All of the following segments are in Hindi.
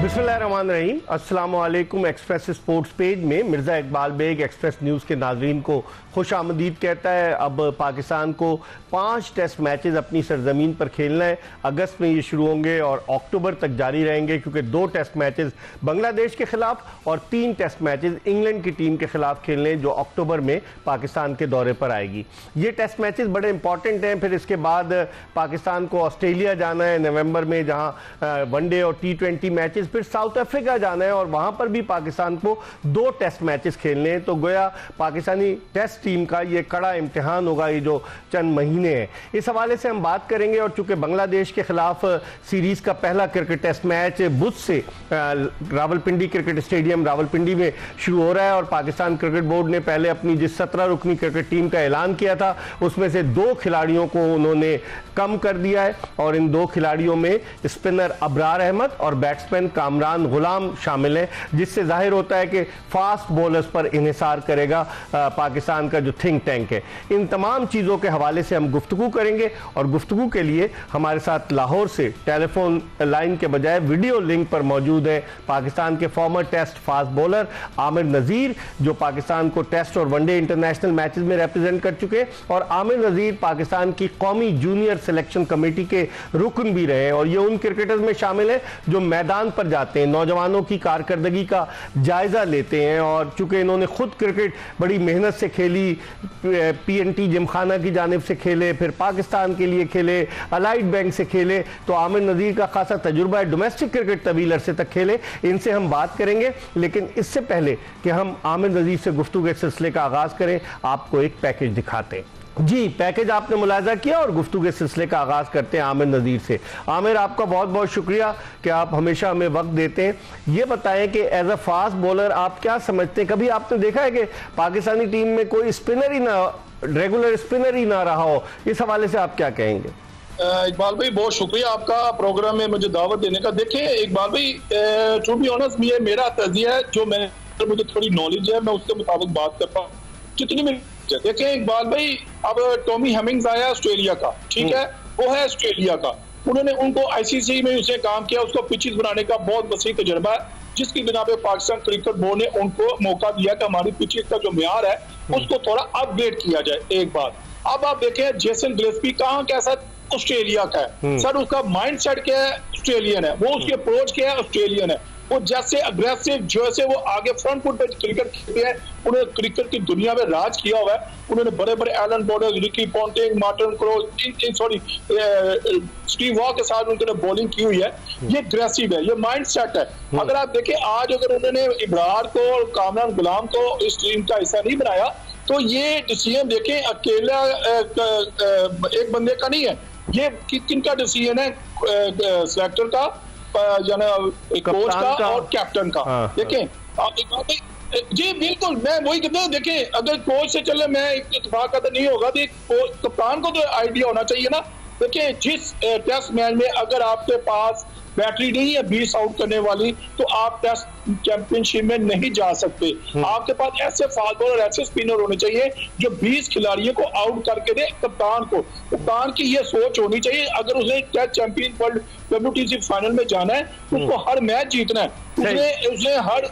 बिस्मिल्लाहिर्रहमानिर्रहीम। अस्सलाम वालेकुम। एक्सप्रेस स्पोर्ट्स पेज में मिर्ज़ा इकबाल बेग एक्सप्रेस न्यूज़ के नाज़रीन को खुश आमदीद कहता है। अब पाकिस्तान को 5 टेस्ट मैचेस अपनी सरजमीन पर खेलना है। अगस्त में ये शुरू होंगे और अक्टूबर तक जारी रहेंगे, क्योंकि 2 टेस्ट मैचेस बांग्लादेश के खिलाफ और 3 टेस्ट मैचेस इंग्लैंड की टीम के खिलाफ खेलने, जो अक्टूबर में पाकिस्तान के दौरे पर आएगी। ये टेस्ट मैचेस बड़े इंपॉर्टेंट हैं। फिर इसके बाद पाकिस्तान को ऑस्ट्रेलिया जाना है नवंबर में, जहां वनडे और T20 मैचेस, फिर साउथ अफ्रीका जाना है और वहां पर भी पाकिस्तान को 2 टेस्ट मैचेस खेलने हैं। तो गोया पाकिस्तानी टेस्ट टीम का ये कड़ा इम्तिहान होगा, ये जो चंद महीने हैं। इस हवाले से हम बात करेंगे। और चूंकि बांग्लादेश के खिलाफ सीरीज का पहला क्रिकेट टेस्ट मैच बुध से रावलपिंडी क्रिकेट स्टेडियम रावलपिंडी में शुरू हो रहा है, और पाकिस्तान क्रिकेट बोर्ड ने पहले अपनी जिस 17 रुकनी क्रिकेट टीम का ऐलान किया था, उसमें से 2 खिलाड़ियों को उन्होंने कम कर दिया है। और इन 2 खिलाड़ियों में स्पिनर अबरार अहमद और बैट्समैन कामरान गुलाम शामिल है, जिससे जाहिर होता है कि फास्ट बॉलर्स पर इन्हिसार करेगा पाकिस्तान का जो थिंक टैंक है। इन तमाम चीज़ों के हवाले से हम गुफ्तगू करेंगे, और गुफ्तगू के लिए हमारे साथ लाहौर से टेलीफोन लाइन के बजाय वीडियो लिंक पर मौजूद है पाकिस्तान के former test fast bowler Aamir Nazir, जो पाकिस्तान को टेस्ट और वनडे इंटरनेशनल मैचेस में रिप्रेजेंट कर चुके। और आमिर नज़ीर पाकिस्तान की कौमी जूनियर सिलेक्शन कमेटी के रुकन भी रहे, और ये उन क्रिकेटर्स में शामिल है जो मैदान पर जाते हैं, नौजवानों की कारकर्दगी का जायजा लेते हैं। और चूंकि इन्होंने खुद क्रिकेट बड़ी मेहनत से खेली, PNT जिमखाना की जानिब से खेले, फिर पाकिस्तान के लिए खेले, अलाइड बैंक से खेले, तो आमिर नज़ीर का खासा तजुर्बा है। डोमेस्टिक क्रिकेट तवील अरसे तक खेले। इनसे हम बात करेंगे, लेकिन इससे पहले कि हम आमिर नज़ीर से गुफ्तगू के सिलसिले का आगाज करें, आपको एक पैकेज दिखाते हैं। जी, पैकेज आपने मुलाजा किया और गुफ्तगू के सिलसिले का आगाज करते हैं आमिर नज़ीर से। आमिर, आपका बहुत बहुत शुक्रिया कि आप हमेशा हमें वक्त देते हैं। ये बताएं कि एज अ फास्ट बॉलर आप क्या समझते हैं, कभी आपने देखा है कि पाकिस्तानी टीम में कोई स्पिनर ही ना, रेगुलर स्पिनर ही ना रहा हो? इस हवाले से आप क्या कहेंगे? इकबाल भाई, बहुत शुक्रिया आपका प्रोग्राम में मुझे दावत देने का। देखिए इकबाल भाई, टू बी ऑनेस्ट, ये मेरा तजिया है, जो मुझे थोड़ी नॉलेज है, मैं उसके मुताबिक बात करता हूँ जितनी भी। देखिए इकबाल भाई, अब टॉमी हेमिंग्स आया ऑस्ट्रेलिया का, ठीक है, वो है ऑस्ट्रेलिया का। उन्होंने उनको ICC में उसे काम किया, उसको पिचेस बनाने का बहुत वसी तजुर्बा है, जिसकी बिना पे पाकिस्तान क्रिकेट बोर्ड ने उनको मौका दिया कि हमारी पिचेस का जो म्यार है उसको थोड़ा अपग्रेड किया जाए। एक बात, अब आप देखें जेसन गिलेस्पी कहाँ कैसा ऑस्ट्रेलिया का है सर, उसका माइंड सेट क्या है, ऑस्ट्रेलियन है वो, उसकी अप्रोच क्या है, ऑस्ट्रेलियन है वो। जैसे अग्रेसिव, जैसे वो आगे फ्रंट फुट पे क्रिकेट खेलते हैं, उन्होंने क्रिकेट की दुनिया में राज किया हुआ है। उन्होंने बड़े बड़े Allan Border, Ricky Ponting, Martin Crowe, sorry Steve Waugh के साथ उन्होंने बॉलिंग की हुई है। ये अग्रेसिव है, ये माइंड सेट है। अगर आप देखें आज अगर उन्होंने इब्रार को और कामरान गुलाम को इस टीम का हिस्सा नहीं बनाया, तो ये डिसीजन देखें अकेला एक बंदे का नहीं है, ये किनका डिसीजन है, सिलेक्टर का, कोच का और कैप्टन का। देखें जी बिल्कुल, मैं वही कहता हूँ। देखें अगर कोच से चले, मैं इत्तेफाक तो नहीं होगा, कप्तान को तो आइडिया होना चाहिए ना। देखिए जिस टेस्ट मैच में अगर आपके पास बैटरी नहीं है 20 आउट करने वाली, तो आप टेस्ट चैंपियनशिप में नहीं जा सकते। आपके पास ऐसे फास्ट बॉलर, ऐसे स्पिनर होने चाहिए जो 20 खिलाड़ियों को आउट करके दे। कप्तान को, कप्तान की ये सोच होनी चाहिए, अगर उसने test champion world WTC final में जाना है, उसको हर मैच जीतना है, उसने हर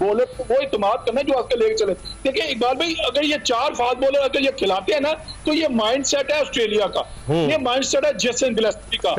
बॉलर को वो इत्मीनान करना है जो आपके लेके चले। देखिए इकबाल भाई, अगर ये 4 फास्ट बॉलर अगर ये खिलाते हैं ना, तो ये माइंड सेट है ऑस्ट्रेलिया का, ये माइंड सेट है जेसन गिलेस्पी का।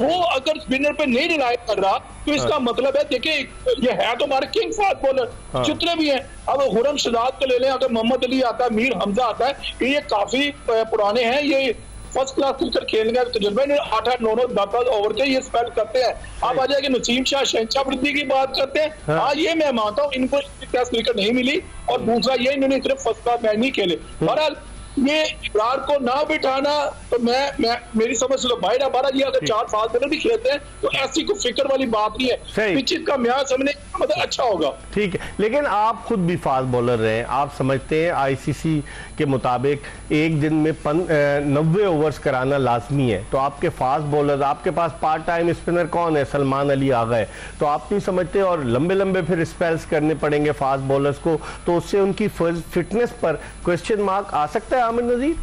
वो अगर स्पिनर पे नहीं रिलाय कर रहा, तो इसका मतलब है, देखिए ये है तो हमारे किंग फास्ट बॉलर जितने भी हैं। अब हुरम शहजाद को ले लें, अगर मोहम्मद अली आता है, मीर हमजा आता है, ये काफी पुराने हैं, ये फर्स्ट क्लास क्रिकेट खेलने का तजुर्बा, 8-8, 9-9, 10 ओवर के ये स्पेल करते हैं। आप आ जाएंगे नसीम शाह, शहनशाह अफरीदी की बात करते हैं। हाँ, ये मैं मानता हूँ इनको टेस्ट क्रिकेट नहीं मिली, और दूसरा ये इन्होंने सिर्फ फर्स्ट क्लास मैच नहीं खेले। बहरहाल ये इब्रार को ना बिठाना, तो मैं मेरी समझ लो बाहर हमारा, ये अगर 4 फास्ट बॉलर भी खेलते हैं तो ऐसी कोई फिक्र वाली बात नहीं है। पिच का म्यार समझने मतलब अच्छा होगा। ठीक है, लेकिन आप खुद भी फास्ट बॉलर रहे, आप समझते हैं ICC के मुताबिक एक दिन में 90 ओवर्स कराना लाजमी है। तो आपके फास्ट बॉलर, आपके पास पार्ट टाइम स्पिनर कौन है, सलमान अली आ गए, तो आप नहीं समझते, और लंबे लंबे फिर स्पेल्स करने पड़ेंगे फास्ट बॉलर्स को, तो उससे उनकी फिटनेस पर क्वेश्चन मार्क आ सकता है आमिर नज़ीर?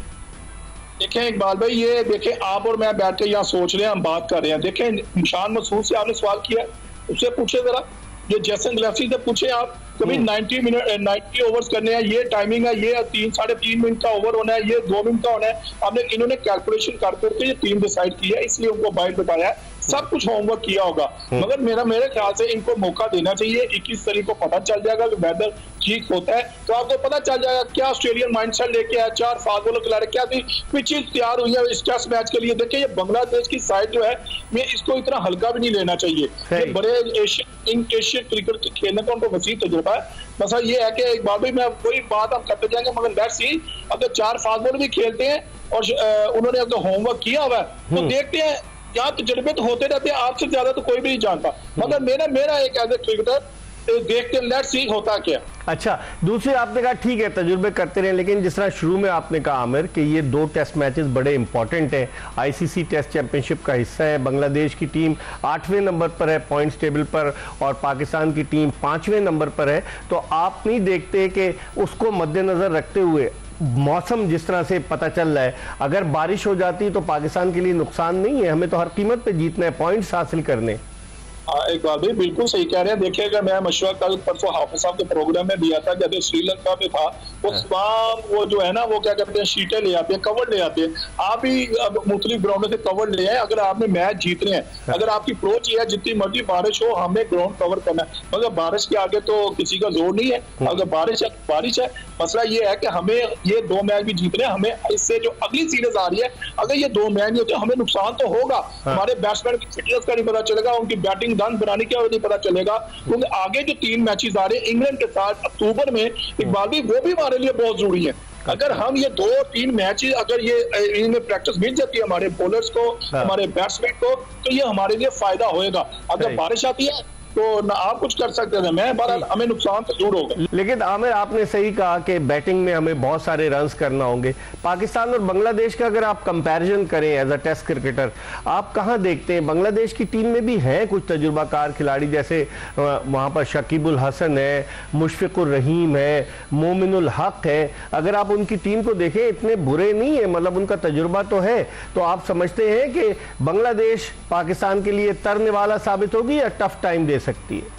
देखें इकबाल भाई, ये देखें आप और मैं बैठ के यहाँ सोच रहे हैं, हम बात कर रहे हैं। देखें निशान मसूद से आपने सवाल किया, उससे पूछे जरा, ये जैसन ग्लेसी से पूछे आप कभी 90 ओवर्स करने हैं, ये टाइमिंग है, ये 3-3.5 मिनट का ओवर होना है, ये 2 मिनट का होना है। आपने इन्होंने कैलकुलेशन करके ये टीम डिसाइड की है, इसलिए उनको बाइट बताया है, सब कुछ होमवर्क किया होगा। मगर मेरे ख्याल से इनको मौका देना चाहिए। 21 तारीख को पता चल जाएगा कि वेदर ठीक होता है तो आपको पता चल जाएगा क्या ऑस्ट्रेलियन माइंडसेट लेके आया, 4 फास्ट बॉलर खिलाड़ी, क्या थी पिचेस तैयार हुई है इस टेस्ट मैच के लिए। देखिए ये बांग्लादेश की साइड जो है, मैं इसको इतना हल्का भी नहीं लेना चाहिए। ये बड़े एशियन क्रिकेट के खेलने का उनको वसीह तजुर्बा है। मसला ये है कि एक बार भी मैं कोई बात हम करते जाएंगे, मगर लेट्स सी अगर 4 फास्ट बॉलर भी खेलते हैं और उन्होंने अगर होमवर्क किया हुआ है तो देखते हैं। यहाँ तजुर्बे तो होते रहते हैं, आपसे ज्यादा तो कोई भी नहीं जानता, मगर मेरा एक एज ए क्रिकेटर देखते हैं, लेट्स सी होता क्या। अच्छा, दूसरी आपने कहा ठीक है तजुर्बे करते रहे, लेकिन जिस तरह शुरू में आपने कहा आमिर कि ये 2 टेस्ट मैचेस बड़े इंपॉर्टेंट हैं, आईसीसी टेस्ट चैंपियनशिप का हिस्सा है। बांग्लादेश की टीम 8वें नंबर पर है पॉइंट्स टेबल पर और पाकिस्तान की टीम 5वें नंबर पर है। तो आप नहीं देखते कि उसको मद्देनजर रखते हुए मौसम जिस तरह से पता चल रहा है, अगर बारिश हो जाती तो पाकिस्तान के लिए नुकसान नहीं है? हमें तो हर कीमत पे जीतना है, पॉइंट्स हासिल करने। एक बात भाई बिल्कुल सही कह रहे हैं। देखिएगा मैं मशवरा कल परसों हाफिज साहब के प्रोग्राम में दिया था, जब श्रीलंका में था वो तमाम वो जो है ना वो क्या कहते हैं शीटें ले आते हैं, कवर ले आते हैं। आप भी अब मुख्तलिफ ग्राउंडों से कवर ले आए, अगर आपने मैच जीतने हैं, अगर आपकी अप्रोच ये है जितनी मर्जी बारिश हो हमें ग्राउंड कवर करना है, मगर बारिश के आगे तो किसी का जोर नहीं है। अगर बारिश है मसला ये है कि हमें ये 2 मैच भी जीतने हैं। हमें इससे जो अगली सीरीज आ रही है, अगर ये 2 मैच नहीं होते हमें नुकसान तो होगा। हमारे बैट्समैन की फिटनेस का नहीं पता चलेगा, उनकी बैटिंग रन बनाने का नहीं पता चलेगा, क्योंकि आगे जो 3 मैचेस आ रहे हैं इंग्लैंड के साथ अक्टूबर में, इकबाल भी वो भी हमारे लिए बहुत जरूरी है। अगर हम ये 2-3 मैच अगर ये इनमें प्रैक्टिस मिल जाती है हमारे बॉलर्स को, हमारे बैट्समैन को, तो ये हमारे लिए फायदा होएगा। अगर बारिश आती है तो ना आप कुछ कर सकते थे, मैं बहरहाल हमें नुकसान तो जरूर होगा। लेकिन आमिर आपने सही कहा कि बैटिंग में हमें बहुत सारे रन्स करना होंगे। पाकिस्तान और बांग्लादेश का अगर आप कंपैरिजन करें एज अ टेस्ट क्रिकेटर, आप कहां देखते हैं? बांग्लादेश की टीम में भी हैं कुछ तजुर्बाकार खिलाड़ी, जैसे वहां पर शकीबुल हसन है, मुशफिकुर रहीम है, मोमिनुल हक है। अगर आप उनकी टीम को देखें इतने बुरे नहीं है, मतलब उनका तजुर्बा तो है। तो आप समझते हैं कि बांग्लादेश पाकिस्तान के लिए तरने वाला साबित होगी या टफ टाइम दे सकती है?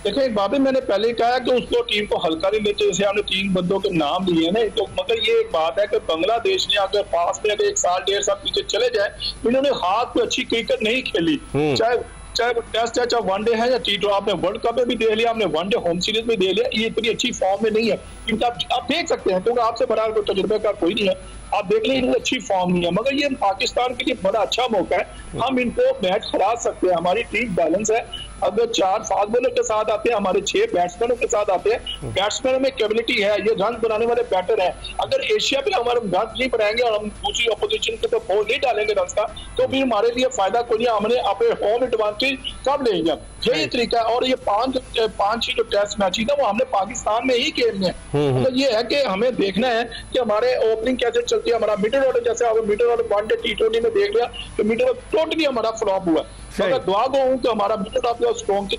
देखिए एक बात मैंने पहले ही कहा कि उसको टीम को हल्का नहीं लेते, जैसे हमने 3 बंदों के नाम लिए हैं ना, तो मगर ये एक बात है कि बांग्लादेश ने अगर पास में अगर 1 साल 1.5 साल पीछे चले जाए तो इन्होंने हाथ पे अच्छी क्रिकेट नहीं खेली, चाहे वो टेस्ट है, चाहे वनडे है या T20। आपने वर्ल्ड कप में भी दे लिया, आपने वनडे होम सीरीज में दे लिया, ये इतनी अच्छी फॉर्म में नहीं है। इनका आप देख सकते हैं, क्योंकि आपसे बड़ा कोई तजुर्बे का कोई नहीं है, आप देख लें अच्छी फॉर्म नहीं है, मगर ये पाकिस्तान के लिए बड़ा अच्छा मौका है। हम इनको मैच हरा सकते हैं, हमारी टीम बैलेंस है। अगर 4 फास्ट बॉलर के साथ आते हैं, हमारे 6 बैट्समैनों के साथ आते हैं, बैट्समैन में कैपेबिलिटी है, ये रन बनाने वाले बैटर है। अगर एशिया में हमारे रन नहीं बनाएंगे और हम दूसरी अपोजिशन के तो फोर नहीं डालेंगे रन का, तो फिर हमारे लिए फायदा कोई नहीं। हमने अपने होम एडवांटेज कब लेंगे? यही तरीका है। और ये 5 ही जो टेस्ट मैच था वो हमने पाकिस्तान में ही खेलने हैं। तो ये है कि हमें देखना है कि हमारे ओपनिंग कैसे चलती है, हमारा मिडिल ऑर्डर, जैसे अगर मिडिल ऑर्डर वनडे T20 में देख लिया तो मिडिल ऑर्डर टोटली हमारा फ्लॉप हुआ। मगर दुआ गो हूं कि हमारा मिडिल ऑर्डर स्ट्रॉन्ग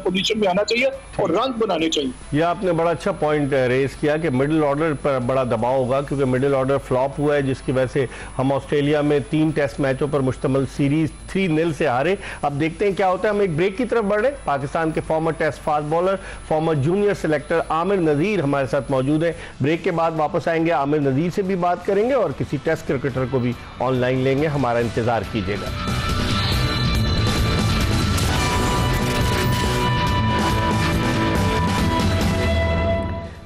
पोजीशन में आना चाहिए और रन बनाने चाहिए। ये आपने बड़ा अच्छा पॉइंट रेज किया कि मिडिल ऑर्डर पर बड़ा दबाव होगा, क्योंकि मिडिल ऑर्डर फ्लॉप हुआ है, जिसकी वजह से हम ऑस्ट्रेलिया में 3 टेस्ट मैचों पर मुश्तमिल सीरीज 3-0 से हारे। अब देखते हैं क्या होता है। हम एक ब्रेक की तरफ बढ़ रहे। पाकिस्तान के former test fast bowler, former junior selector Aamir Nazir हमारे साथ मौजूद है। ब्रेक के बाद वापस आएंगे, आमिर नज़ीर से भी बात करेंगे और किसी टेस्ट क्रिकेटर को भी ऑनलाइन लेंगे। हमारा इंतजार कीजिएगा।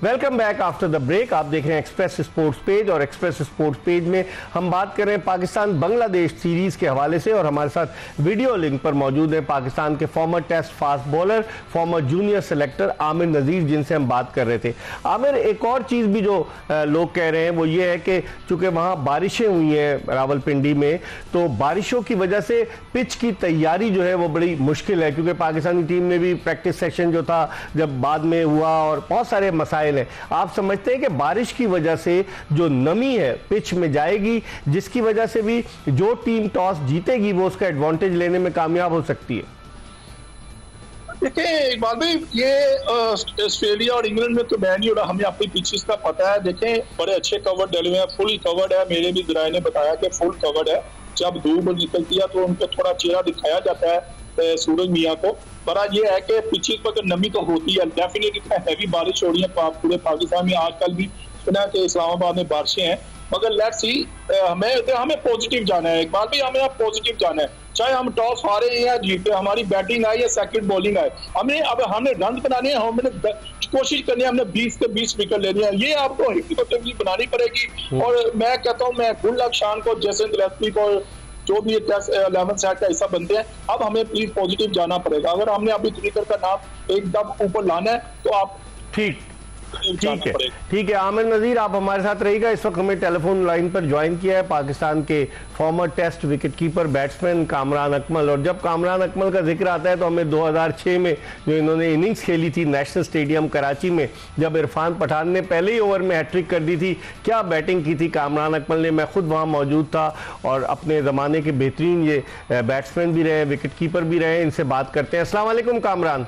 Welcome back after the break. आप देख रहे हैं एक्सप्रेस स्पोर्ट्स पेज, और एक्सप्रेस स्पोर्ट्स पेज में हम बात कर रहे हैं पाकिस्तान बांग्लादेश सीरीज के हवाले से, और हमारे साथ वीडियो लिंक पर मौजूद है पाकिस्तान के former test fast bowler, former junior selector Aamir Nazir, जिनसे हम बात कर रहे थे। आमिर, एक और चीज़ भी जो लोग कह रहे हैं वो ये है कि चूंकि वहाँ बारिशें हुई हैं रावलपिंडी में, तो बारिशों की वजह से पिच की तैयारी जो है वो बड़ी मुश्किल है, क्योंकि पाकिस्तानी टीम में भी प्रैक्टिस सेशन जो था जब बाद में हुआ और बहुत सारे मसाइल। आप समझते हैं कि बारिश की वजह से जो नमी है पिच में जाएगी, जिसकी वजह से भी जो टीम टॉस जीतेगी वो उसका एडवांटेज लेने में कामयाब हो सकती है? देखिए इकबाल भाई, ये ऑस्ट्रेलिया और इंग्लैंड में तो मैं नहीं हो रहा, हमें अपनी पिचेस का पता है। देखें बड़े अच्छे कवर डले हुए हैं, फुल कवर्ड है। मेरे भी जराए ने बताया कि फुल कवर्ड है। जब धूप निकलती है तो उनको थोड़ा चेहरा दिखाया जाता है सूरज मियाँ को, पर ये है कि पिछली पर नमी तो होती है, डेफिनेटली हैवी बारिश हो रही है पूरे पाकिस्तान में। आजकल भी सुना कि इस्लामाबाद में बारिशें हैं, मगर लेट्स सी, हमें पॉजिटिव जाना है इकबाल भाई, हमें अब पॉजिटिव जाना है। चाहे हम टॉस हारे या जीते, हमारी बैटिंग आए या सेकंड बॉलिंग आए, हमने रन बनाने हैं, हमने कोशिश करनी है, हमने 20 से 20 विकेट लेने हैं। ये आपको हिकमत बनानी पड़ेगी। और मैं कहता हूँ, मैं गुड लक शान को, जैसे गिलेस्पी को, जो भी 11 सेट का हिस्सा बनते हैं, अब हमें प्लीज पॉजिटिव जाना पड़ेगा। अगर हमने अभी क्रिकेट का नाम एकदम ऊपर लाना है तो आप ठीक है। आमिर नजीर, आप हमारे साथ रहिएगा। इस वक्त हमें टेलीफोन लाइन पर ज्वाइन किया है पाकिस्तान के former test wicketkeeper batsman Kamran Akmal. और जब कामरान अकमल का जिक्र आता है तो हमें 2006 में जो इन्होंने इनिंग्स खेली थी नेशनल स्टेडियम कराची में, जब इरफान पठान ने पहले ही ओवर में हैट्रिक कर दी थी, क्या बैटिंग की थी कामरान अकमल ने। मैं खुद वहाँ मौजूद था और अपने ज़माने के बेहतरीन ये बैट्समैन भी रहे, विकेटकीपर भी रहे। इनसे बात करते हैं। अस्सलाम वालेकुम कामरान।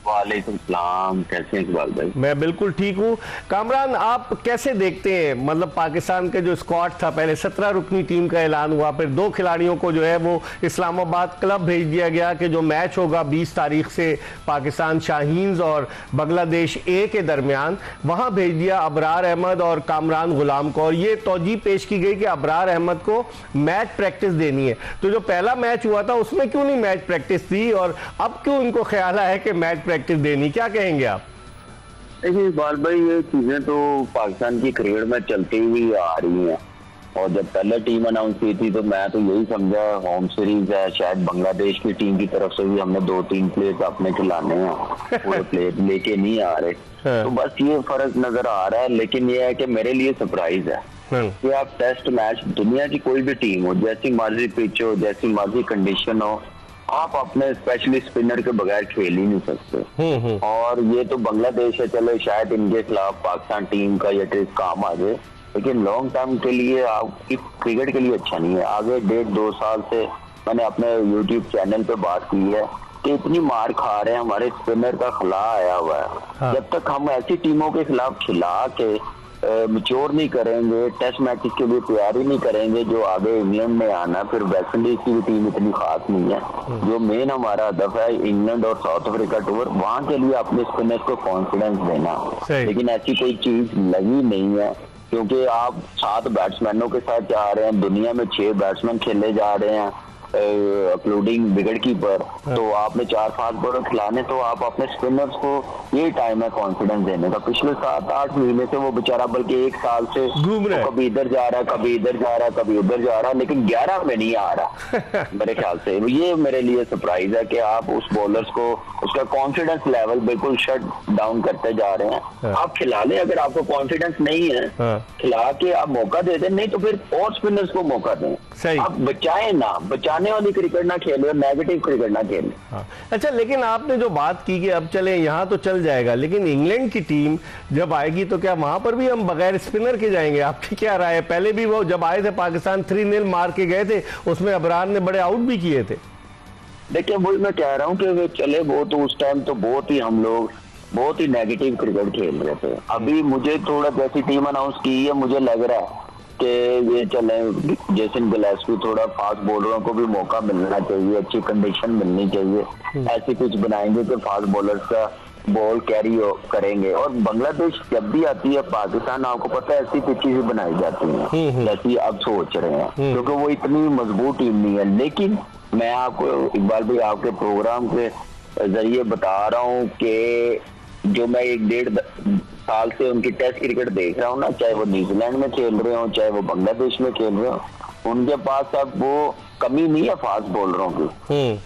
वालेकुम सलाम, कैसे हैं इकबाल भाई? मैं बिल्कुल ठीक हूँ। कामरान, आप कैसे देखते हैं, मतलब पाकिस्तान के जो स्क्वाड था, पहले 17 रुकनी टीम का ऐलान हुआ, फिर 2 खिलाड़ियों को जो है वो इस्लामाबाद क्लब भेज दिया गया कि जो मैच होगा 20 तारीख से पाकिस्तान शाहीन्स और बांग्लादेश ए के दरमियान, वहाँ भेज दिया अबरार अहमद और कामरान गुलाम को। और ये तौजी पेश की गई कि अबरार अहमद को मैच प्रैक्टिस देनी है। तो जो पहला मैच हुआ था उसमें क्यों नहीं मैच प्रैक्टिस दी, और अब क्यों इनको ख्याल आया कि मैच प्रैक्टिस देनी, क्या कहेंगे आप? देखिए इकबाल भाई, ये चीजें तो पाकिस्तान की क्रिकेट में चलती हुई आ रही हैं। और जब पहले टीम अनाउंस की थी तो मैं तो यही समझा होम सीरीज है, शायद बांग्लादेश की टीम की तरफ से भी हमने 2-3 प्लेयर अपने खिलाने हैं, पूरे प्लेयर लेके नहीं आ रहे। तो बस ये फर्क नजर आ रहा है। लेकिन ये है कि मेरे लिए सरप्राइज है कि आप टेस्ट मैच, दुनिया की कोई भी टीम हो, जैसी मर्जी पिच हो, जैसी मर्जी कंडीशन हो, आप अपने स्पेशली स्पिनर के बगैर खेल ही नहीं सकते। और ये तो बांग्लादेश है, चलो शायद इनके खिलाफ पाकिस्तान टीम का ये ट्रिक काम आ जाए, लेकिन लॉन्ग टर्म के लिए आपकी क्रिकेट के लिए अच्छा नहीं है। आगे 1.5-2 साल से मैंने अपने यूट्यूब चैनल पे बात की है कि इतनी मार खा रहे हैं, हमारे स्पिनर का खिला आया हुआ है। जब तक हम ऐसी टीमों के खिलाफ खिला के मैच्योर नहीं करेंगे, टेस्ट मैचेस के लिए तैयारी नहीं करेंगे, जो आगे इंग्लैंड में आना, फिर वेस्ट इंडीज की भी टीम इतनी खास नहीं है। जो मेन हमारा हदफ है इंग्लैंड और साउथ अफ्रीका टूर, वहां के लिए अपने स्पिनर्स को कॉन्फिडेंस देना। लेकिन ऐसी कोई चीज लगी नहीं है, क्योंकि आप 7 बैट्समैनों के साथ जा रहे हैं, दुनिया में 6 बैट्समैन खेले जा रहे हैं इंक्लूडिंग विकेट कीपर। तो आपने 4-5 बॉलर खिलाने, तो आप अपने स्पिनर्स को यही टाइम है कॉन्फिडेंस देने का। पिछले 7-8 महीने से वो बेचारा, बल्कि 1 साल से घूम रहा है, कभी इधर जा रहा है, कभी इधर जा रहा है, कभी उधर जा रहा है, लेकिन 11 में नहीं आ रहा मेरे ख्याल से। ये मेरे लिए सरप्राइज है कि आप उस बॉलर्स को, उसका कॉन्फिडेंस लेवल बिल्कुल शट डाउन करते जा रहे हैं। आप खिला लें, अगर आपको कॉन्फिडेंस नहीं है, खिला के आप मौका दे दें, नहीं तो फिर और स्पिनर्स को मौका दें। आप बचाएं ना, बचाने वाली क्रिकेट ना खेले, नेगेटिव क्रिकेट ना खेले। अच्छा, लेकिन आपने जो बात की कि अब चले यहाँ तो चल जाएगा, लेकिन इंग्लैंड की टीम जब आएगी तो क्या वहां पर भी हम बगैर स्पिनर के जाएंगे? आपकी क्या राय है? पहले भी वो जब आए थे पाकिस्तान 3-0 मार के गए थे, उसमें अबरार ने बड़े आउट भी किए थे। देखिए वही मैं कह रहा हूँ कि चले वो तो उस टाइम तो बहुत ही हम लोग बहुत ही नेगेटिव क्रिकेट खेल रहे थे। अभी मुझे थोड़ा जैसी टीम अनाउंस की है, मुझे लग रहा है कि ये चले जेसन गिलेस्पी, थोड़ा फास्ट बॉलरों को भी मौका मिलना चाहिए, अच्छी कंडीशन मिलनी चाहिए। ऐसी पिच बनाएंगे कि फास्ट बॉलर्स का बॉल कैरी करेंगे। और बांग्लादेश जब भी आती है पाकिस्तान, आपको पता है ऐसी पिचेस ही बनाई जाती हैं जैसी अब सोच रहे हैं, क्योंकि वो इतनी मजबूत टीम नहीं है। लेकिन मैं आपको इकबाल भाई आपके प्रोग्राम के जरिए बता रहा हूँ कि जो मैं 1-1.5 साल से उनकी टेस्ट क्रिकेट देख रहा हूँ ना, चाहे वो न्यूजीलैंड में खेल रहे हो, चाहे वो बांग्लादेश में खेल रहे हो, उनके पास अब वो कमी नहीं है फास्ट बॉलरों की।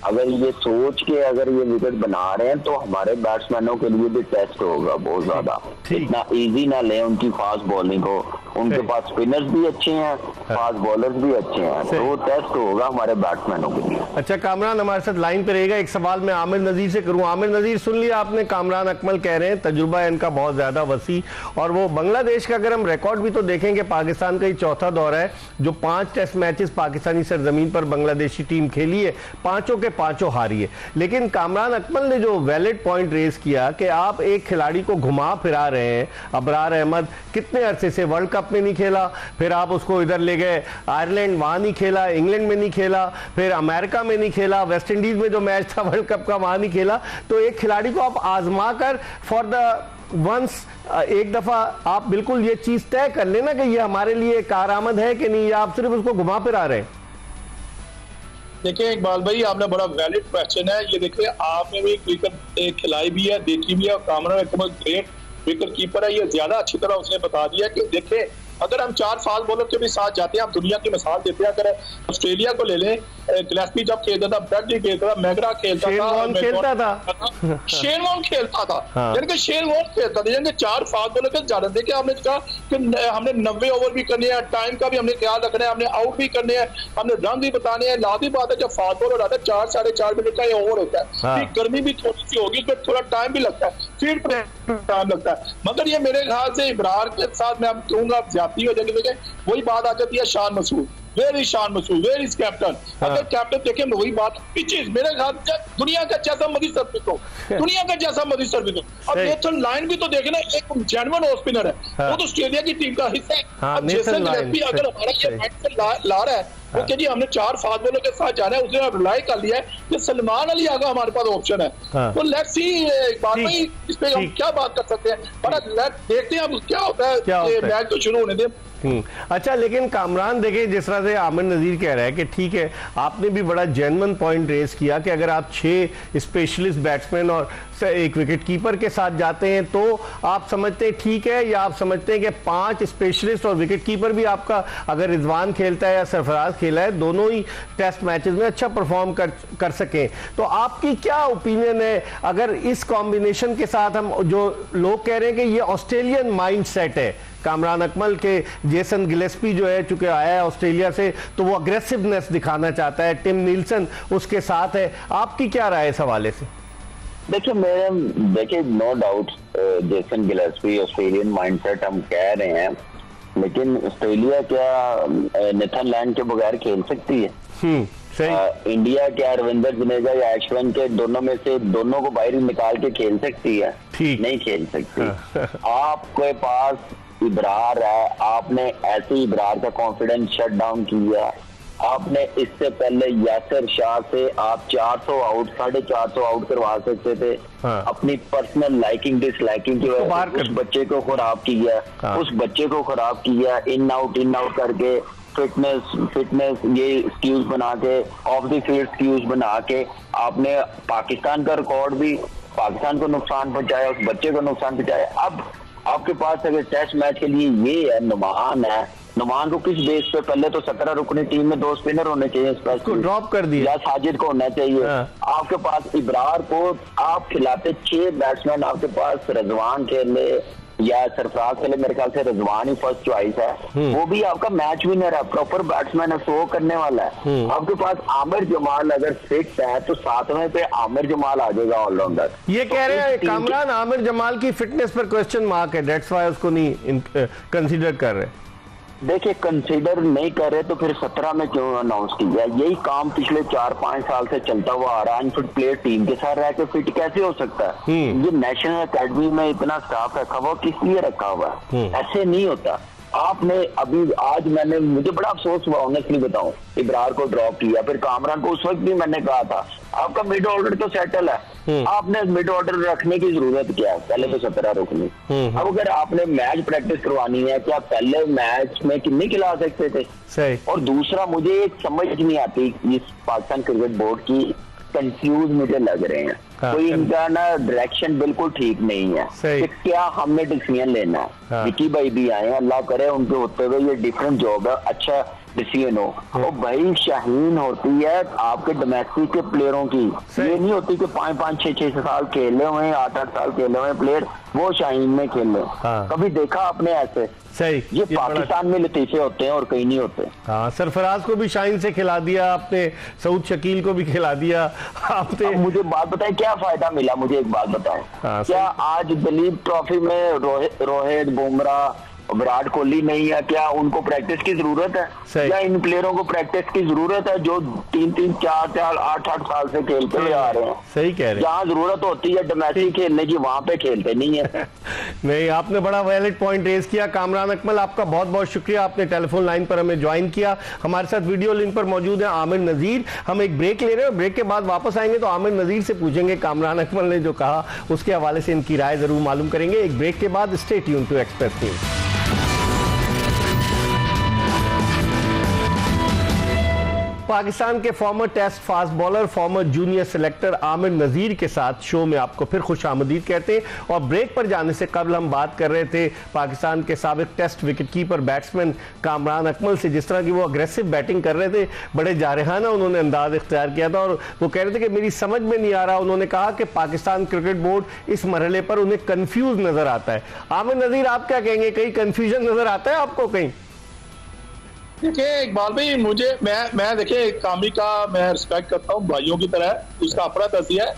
अगर ये सोच के अगर ये विकेट बना रहे हैं तो हमारे बैट्समैनों के लिए भी टेस्ट होगा बहुत ज्यादा। इतना इजी ना ले उनकी फास्ट बॉलिंग को, उनके पास स्पिनर्स भी अच्छे हैं, फास्ट बॉलर्स भी अच्छे हैं, तो वो टेस्ट होगा हमारे बैट्समैनों के लिए। अच्छा, कामरान हमारे साथ लाइन पे रहेगा। एक सवाल मैं आमिर नजीर से करूं। आमिर नजीर, सुन लिया आपने, कामरान अकमल कह रहे हैं तजुर्बा है इनका बहुत ज्यादा वसी, और वो बांग्लादेश का अगर हम रिकॉर्ड भी तो देखेंगे, पाकिस्तान का ही चौथा दौरा है जो 5 टेस्ट मैचेस पाकिस्तानी सरजमीन पर बांग्लादेशी टीम खेली है, 5 के 5 हारी है। लेकिन कामरान अकमल ने जो वैलिड पॉइंट रेज किया कि आप एक खिलाड़ी को घुमा फिरा रहे हैं, अबरार अहमद कितने अरसे से वर्ल्ड कप कप में नहीं खेला, फिर आप उसको इधर ले गए आयरलैंड, वहां नहीं खेला, इंग्लैंड में नहीं खेला, फिर अमेरिका में नहीं खेला, वेस्ट इंडीज में जो मैच था वर्ल्ड कप का वहां नहीं खेला। तो एक खिलाड़ी को आप आजमा कर फॉर द वंस एक दफा आप बिल्कुल ये चीज तय कर लेना कि ये हमारे लिए कारआमद है कि नहीं, या आप सिर्फ उसको घुमा फिरा रहे हैं। देखिए इकबाल भाई, आपने बड़ा वैलिड क्वेश्चन है ये। देखिए आपने भी क्रिकेट खिलाई भी है, देखी भी है, और Kamran Akmal great wicket keeper है, ये ज्यादा अच्छी तरह उसने बता दिया कि देखिए अगर हम 4 फास्ट बॉलर के भी साथ जाते हैं, हम दुनिया की मिसाल देते हैं। अगर ऑस्ट्रेलिया को ले लें, गिलेस्पी जब खेलता था, ब्रैडली खेलता था, मैगरा खेलता था, शेन वॉर्न खेलता था, यानी कि शेन वॉर्न खेलता था, यानी 4 फास्ट बॉलर के ज्यादा। देखिए हमने कहा कि हमने 90 ओवर भी करने हैं, टाइम का भी हमने ख्याल रखना है, हमने आउट भी करने हैं, हमने रन भी बताने हैं। लादी बात है जब फास्ट बॉलर आता है 4 साढ़े 4 मिनट का ये ओवर होता है, गर्मी भी थोड़ी सी होगी, उसमें थोड़ा टाइम भी लगता है, फील्ड टाइम लगता है। मगर ये मेरे ख्याल से इब्रार के साथ मैं कहूंगा ज्यादा हो जाएगी। वही बात आ जाती है Shan Masood, where is Shan Masood, where is captain. अगर कैप्टन देखें वही बात, पिचेस मेरे ख्याल से दुनिया का जैसा मर्जी सर्विस हो, दुनिया का जैसा मर्जी सर्विस हो। अब नेथन लायन भी तो देखे ना, एक जेन्युइन ऑफ स्पिनर है, वो तो ऑस्ट्रेलिया की टीम का हिस्सा है। अब जेसन गिलेस्पी अगर हमारा ये मैच ला रहा है, वो कह जी हमने 4 फास्ट बॉलर के साथ जाना है, उसने रिलाई कर लिया है कि सलमान अली आगा हमारे पास ऑप्शन है। तो लेट्स सी बात नहीं, इस पे हम क्या बात कर सकते हैं, पर देखते हैं अब क्या होता है, मैच तो शुरू होने दें। अच्छा, लेकिन कामरान देखें जिस तरह से आमिर नज़ीर कह रहा है कि ठीक है, आपने भी बड़ा जेन्युइन पॉइंट रेज किया कि अगर आप 6 स्पेशलिस्ट बैट्समैन और एक विकेट कीपर के साथ जाते हैं तो आप समझते हैं ठीक है, या आप समझते हैं कि 5 स्पेशलिस्ट और विकेट कीपर भी आपका, अगर रिजवान खेलता है या सरफराज खेला है, दोनों ही टेस्ट मैचेस में अच्छा परफॉर्म कर सकें, तो आपकी क्या ओपिनियन है अगर इस कॉम्बिनेशन के साथ हम, जो लोग कह रहे हैं कि ये ऑस्ट्रेलियन माइंड सेट है कामरान अकमल के, जेसन गिलेस्पी जो है चूंकि आया है ऑस्ट्रेलिया से तो वो अग्रेसिवनेस दिखाना चाहता है, टिम नीलसन उसके साथ है, आपकी क्या राय है इस हवाले से? देखिए no doubt Jason Gillespie Australian mindset हम कह रहे हैं, लेकिन ऑस्ट्रेलिया क्या नेथन लायन के बगैर खेल सकती है? सही। इंडिया क्या रविंद्र जडेजा या अश्विन के दोनों में से दोनों को बाहर निकाल के खेल सकती है? नहीं खेल सकती। आपके पास इब्रार है, आपने ऐसे इब्रार का कॉन्फिडेंस शट डाउन किया। आपने इससे पहले यासिर शाह से आप 400 आउट 450 आउट करवा सकते थे। अपनी पर्सनल लाइकिंग डिसलाइकिंग की वजह से उस बच्चे को खराब किया, इन आउट करके फिटनेस ये एक्सक्यूज बना के, ऑफ द फील्ड एक्सक्यूज बना के आपने पाकिस्तान का रिकॉर्ड भी, पाकिस्तान को नुकसान पहुंचाया, उस बच्चे को नुकसान पहुंचाया। अब आपके पास अगर टेस्ट मैच के लिए ये है, नुमान को किस बेस पे, पहले तो 17 रुकनी टीम में 2 स्पिनर होने चाहिए, उसको ड्रॉप कर दिया, या साजिद को होना चाहिए। आपके पास इब्रार को आप खिलाते 6 बैट्समैन, आपके पास रिजवान खेले या सरफराज खेले, मेरे ख्याल से रिजवान ही फर्स्ट चॉइस है, वो भी आपका मैच विनर है, प्रॉपर बैट्समैन है, 100 करने वाला है। आपके पास आमिर जमाल अगर फिट है तो 7वें पे आमिर जमाल आ जाएगा ऑलराउंडर। ये कह रहे हैं कामरान आमिर जमाल की फिटनेस पर क्वेश्चन मार्क है, दैट्स व्हाई उसको नहीं कंसीडर कर रहे। देखिए कंसीडर नहीं कर रहे तो फिर 17 में क्यों अनाउंस किया? यही काम पिछले 4-5 साल से चलता हुआ आ रहा है। अनफिट प्लेयर टीम के साथ रह के फिट कैसे हो सकता है? ये नेशनल अकेडमी में इतना स्टाफ रखा हुआ, किस लिए रखा हुआ है? ऐसे नहीं होता। आपने अभी आज मुझे बड़ा अफसोस हुआ, ऑनेस्टली बताऊं, इब्रार को ड्रॉप किया, फिर कामरान को उस वक्त भी मैंने कहा था आपका मिड ऑर्डर तो सेटल है, आपने मिड ऑर्डर रखने की जरूरत क्या है? पहले तो 17 रुकनी। अब अगर आपने मैच प्रैक्टिस करवानी है, क्या पहले मैच में कितने खिला सकते थे? सही। और दूसरा मुझे एक समझ नहीं आती इस पाकिस्तान क्रिकेट बोर्ड की, कंफ्यूज मुझे लग रहे हैं। कोई इनका ना डायरेक्शन बिल्कुल ठीक नहीं है कि क्या हमने डिसीजन लेना है। विकी भाई भी आए हैं, अल्लाह करे उनके होते हुए ये डिफरेंट जॉब है, अच्छा डिसीजन हो। और भाई शाहीन होती है आपके डोमेस्टिक के प्लेयरों की, ये नहीं होती कि 5-5, 6-6 साल खेले हुए हैं, 8-8 साल खेले हुए प्लेयर वो शाहीन में खेले। कभी देखा आपने ऐसे? सही। ये पाकिस्तान में लतीफे होते हैं और कहीं नहीं होते। हाँ, सरफराज को भी शाहीन से खिला दिया आपने, सऊद शकील को भी खिला दिया आपने। मुझे बात बताएं क्या फायदा मिला? मुझे एक बात बताएं, क्या आज दलीप ट्रॉफी में रोहित बुमराह विराट कोहली नहीं है, क्या उनको प्रैक्टिस की जरूरत है? या इन प्लेयरों को प्रैक्टिस की जरूरत है जो 3-3, 4-4, 8-8 साल से खेलते हुए आ रहे हैं? सही कह रहे हैं। जहाँ जरूरत होती है डोमेस्टिक खेलने की, वहां पे खेलते नहीं है। नहीं, आपने बड़ा वैलिड पॉइंट रेज किया। कामरान अकमल, आपका बहुत बहुत शुक्रिया, आपने टेलीफोन लाइन पर हमें ज्वाइन किया। हमारे साथ वीडियो लिंक पर मौजूद है आमिर नजीर। हम एक ब्रेक ले रहे हैं, ब्रेक के बाद वापस आएंगे तो आमिर नजीर से पूछेंगे कामरान अकमल ने जो कहा उसके हवाले से इनकी राय जरूर मालूम करेंगे। एक ब्रेक के बाद stay tune to Express News. Pakistan के former test fast bowler, former junior selector Aamir Nazir के साथ शो में आपको फिर खुशामदीद कहते हैं। और ब्रेक पर जाने से कबल हम बात कर रहे थे पाकिस्तान के साबिक test wicketkeeper batsman Kamran Akmal से, जिस तरह की वो अग्रेसिव बैटिंग कर रहे थे, बड़े जारहाना उन्होंने अंदाज इख्तियार किया था और वो कह रहे थे कि मेरी समझ में नहीं आ रहा। उन्होंने कहा कि पाकिस्तान क्रिकेट बोर्ड इस मरहले पर उन्हें कंफ्यूज नजर आता है। आमिर नजीर, आप क्या कहेंगे, कहीं कंफ्यूजन नजर आता है आपको कहीं? देखिए इकबाल भाई, मुझे मैं देखिए कामी का मैं रिस्पेक्ट करता हूँ भाइयों की तरह, उसका अपना तज़िया है।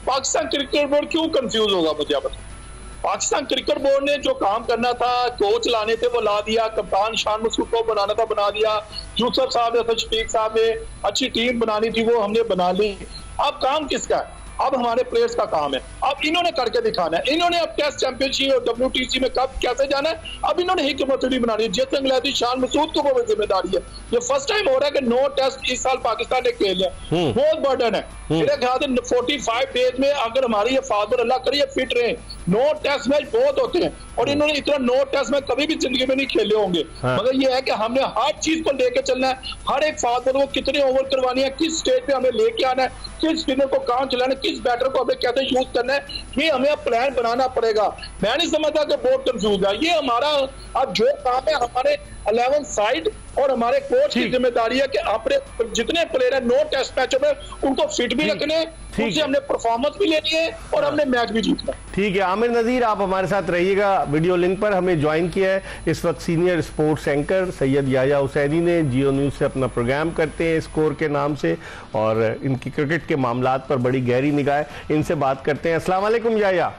पाकिस्तान क्रिकेट बोर्ड क्यों कंफ्यूज होगा मुझे आप बताओ। पाकिस्तान क्रिकेट बोर्ड ने जो काम करना था, कोच लाने थे वो ला दिया, कप्तान शान मसूद को बनाना था बना दिया, यूसुफ साहब ने, शफीक साहब ने अच्छी टीम बनानी थी वो हमने बना ली। अब काम किसका है? अब हमारे प्लेयर्स का काम है। अब इन्होंने करके दिखाना है। इन्होंने अब टेस्ट चैंपियनशिप और WTC में कब कैसे जाना है, अब इन्होंने ही कमेटी बनानी है। जैसे अंग्रेजी शान मसूद को वो जिम्मेदारी है। ये फर्स्ट टाइम हो रहा है कि 9 टेस्ट इस साल पाकिस्तान ने खेल लिया, बहुत बर्डन है। मेरे ख्याल से 45 डेज में अगर हमारी ये फादर अल्लाह करिए फिट रहे, 9 टेस्ट मैच बहुत होते हैं और इन्होंने इतना 9 टेस्ट मैच कभी भी जिंदगी में नहीं खेले होंगे। मगर ये है कि हमने हर चीज को लेके चलना है। हर एक फादर को कितने ओवर करवानी है, किस स्टेज पे हमें लेके आना है, किस स्पिनर को कहाँ चलाना है, किस बैटर को हमें कैसे यूज करना है, ये हमें अब प्लान बनाना पड़ेगा। मैं नहीं समझता कि बहुत कंफ्यूज है। ये हमारा अब जो काम है हमारे 11 साइड और हमारे कोच की जिम्मेदारी है कि अपने जितने प्लेयर है 9 टेस्ट मैचों में उनको फिट भी रखने, उनसे हमने परफॉर्मेंस भी लेनी है और हमने मैच भी जीतना। ठीक है आमिर नजीर, आप हमारे साथ रहिएगा। वीडियो लिंक पर हमें ज्वाइन किया है इस वक्त senior sports anchor Syed Yahya Hussaini ने, जियो न्यूज से अपना प्रोग्राम करते हैं स्कोर के नाम से और इनकी क्रिकेट के मामलात पर बड़ी गहरी निगाह है। इनसे बात करते हैं। अस्सलाम वालेकुम याया।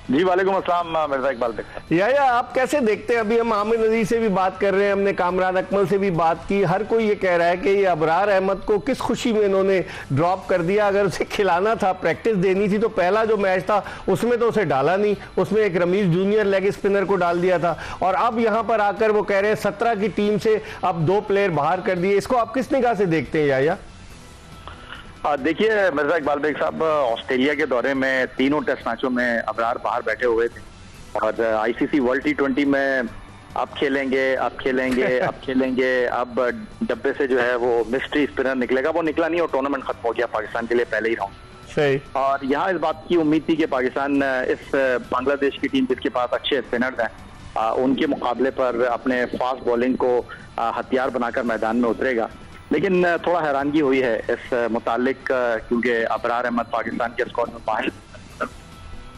जी वालेकुम अस्सलाम मिर्जा इकबाल भाई। याया, आप कैसे देखते हैं, अभी हम आमिर नजीर से भी बात कर रहे हैं, हमने कामरान अकमल से भी बात की, हर कोई ये कह रहा है कि ये अबरार अहमद को किस खुशी में इन्होंने ड्रॉप कर दिया। अगर उसे खिलाना था, प्रैक्टिस देनी थी तो पहला जो मैच था उसमें तो उसे डाला नहीं, उसमें एक रमीज जूनियर लेग स्पिनर को डाल दिया था और अब यहाँ पर आकर वो कह रहे हैं 17 की टीम से अब 2 प्लेयर बाहर कर दिए। इसको आप किस निगाह से देखते हैं याया? देखिए मिर्जा इकबाल बेग साहब, ऑस्ट्रेलिया के दौरे में तीनों टेस्ट मैचों में अबरार बाहर बैठे हुए थे और ICC वर्ल्ड T20 में अब खेलेंगे अब खेलेंगे अब खेलेंगे, अब डब्बे से जो है वो मिस्ट्री स्पिनर निकलेगा, वो निकला नहीं और टूर्नामेंट खत्म हो गया पाकिस्तान के लिए पहले ही राउंड। सही। और यहाँ इस बात की उम्मीद थी कि पाकिस्तान इस बांग्लादेश की टीम जिसके पास अच्छे स्पिनर्स हैं उनके मुकाबले पर अपने फास्ट बॉलिंग को हथियार बनाकर मैदान में उतरेगा, लेकिन थोड़ा हैरानगी हुई है इस मुतालिक क्योंकि अबरार अहमद पाकिस्तान के स्क्वाड में बाहर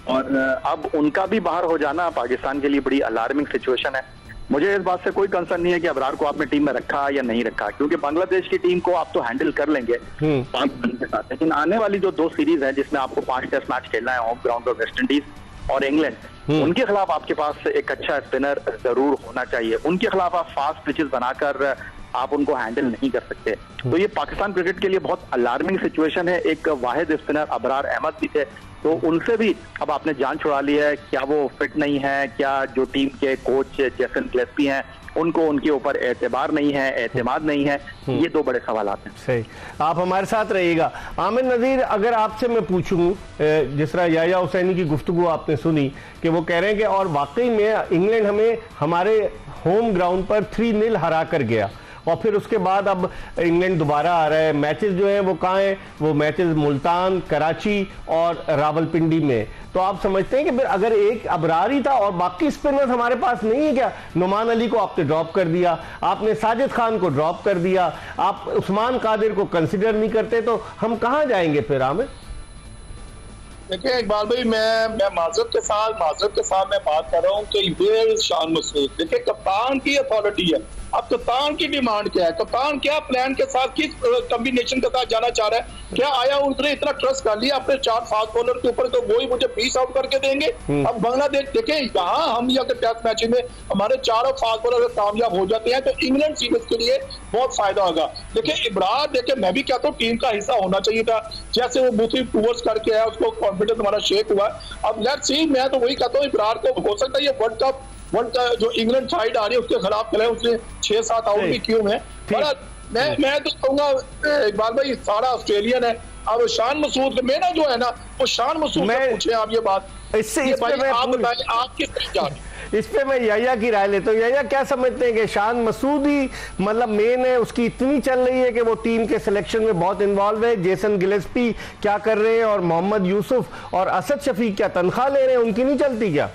और अब उनका भी बाहर हो जाना पाकिस्तान के लिए बड़ी अलार्मिंग सिचुएशन है। मुझे इस बात से कोई कंसर्न नहीं है कि अबरार को आपने टीम में रखा या नहीं रखा, क्योंकि बांग्लादेश की टीम को आप तो हैंडल कर लेंगे पाकिस्तान के साथ, लेकिन आने वाली जो 2 सीरीज है जिसमें आपको 5 टेस्ट मैच खेलना है, होम ग्राउंड पर वेस्ट इंडीज और इंग्लैंड, उनके खिलाफ आपके पास एक अच्छा स्पिनर जरूर होना चाहिए। उनके खिलाफ आप फास्ट पिचेस बनाकर आप उनको हैंडल नहीं कर सकते। तो ये पाकिस्तान क्रिकेट के लिए बहुत अलार्मिंग सिचुएशन है। एक वाहिद स्पिनर अबरार अहमद भी थे, तो उनसे भी अब आपने जान छुड़ा ली है। क्या वो फिट नहीं है, क्या जो टीम के कोच जेसन गिलेस्पी हैं उनको उनके ऊपर एतबार नहीं है, एतमाद नहीं है, ये 2 बड़े सवालात हैं। सही, आप हमारे साथ रहिएगा। आमिर नजीर, अगर आपसे मैं पूछूं, जिस तरह याया हुसैनी की गुफ्तगू आपने सुनी कि वो कह रहे हैं कि और वाकई में इंग्लैंड हमें हमारे होम ग्राउंड पर 3-0 हरा कर गया और फिर उसके बाद अब इंग्लैंड दोबारा आ रहा है। मैचेस जो हैं वो कहाँ हैं? वो मैचेस मुल्तान, कराची और रावलपिंडी में। तो आप समझते हैं कि फिर अगर एक अबरार ही था और बाकी स्पिनर्स हमारे पास नहीं है क्या? नुमान अली को आपने ड्रॉप कर दिया, आपने साजिद खान को ड्रॉप कर दिया, आप उस्मान कादिर को कंसिडर नहीं करते, तो हम कहाँ जाएंगे फिर? आमिर देखिए इकबाल भाई, मैं माजरत के साथ मैं बात कर रहा हूँ कि ये शान मसूद, देखिए कप्तान की अथॉरिटी है। अब कप्तान की डिमांड क्या है, कप्तान क्या प्लान के साथ, किस कॉम्बिनेशन के साथ जाना चाह रहा है, क्या आया उसने इतना ट्रस्ट कर लिया अपने 4 फास्ट बॉलर के ऊपर तो वही मुझे 20 आउट करके देंगे। अब बांग्लादेश देखें, यहाँ हम या टेस्ट मैच में हमारे 4 फास्ट बॉलर कामयाब हो जाते हैं तो इंग्लैंड सीरीज के लिए बहुत फायदा होगा। देखिए इब्रार, देखिए मैं भी कहता हूँ टीम का हिस्सा होना चाहिए था, जैसे वो मुस्लिम टूवर्स करके आया उसको कॉन्फिडेंस हमारा शेक हुआ। अब लेट्स सी, मैं तो वही कहता हूँ इब्रार को हो सकता है ये वर्ल्ड कप जो इंग्लैंड साइड आ रही है उसके खिलाफ खेले, उसने 6-7 आउट भी किए हैं। मैं तो कहूंगा इकबाल भाई सारा ऑस्ट्रेलियन है। अब शान मसूद मेरा जो है ना, वो शान मसूद से पूछे आप ये बात, इससे आप बताएं आप किस तरह जा रहे हैं। इस पे मैं याया की राय लेता हूँ। याया क्या समझते हैं कि शान मसूद ही मतलब मेन है, उसकी इतनी चल रही है कि वो टीम के सिलेक्शन में बहुत इन्वॉल्व है, जेसन गिलेस्पी क्या कर रहे हैं और मोहम्मद यूसुफ और असद शफीक क्या तनख्वाह ले रहे हैं, उनकी नहीं चलती क्या?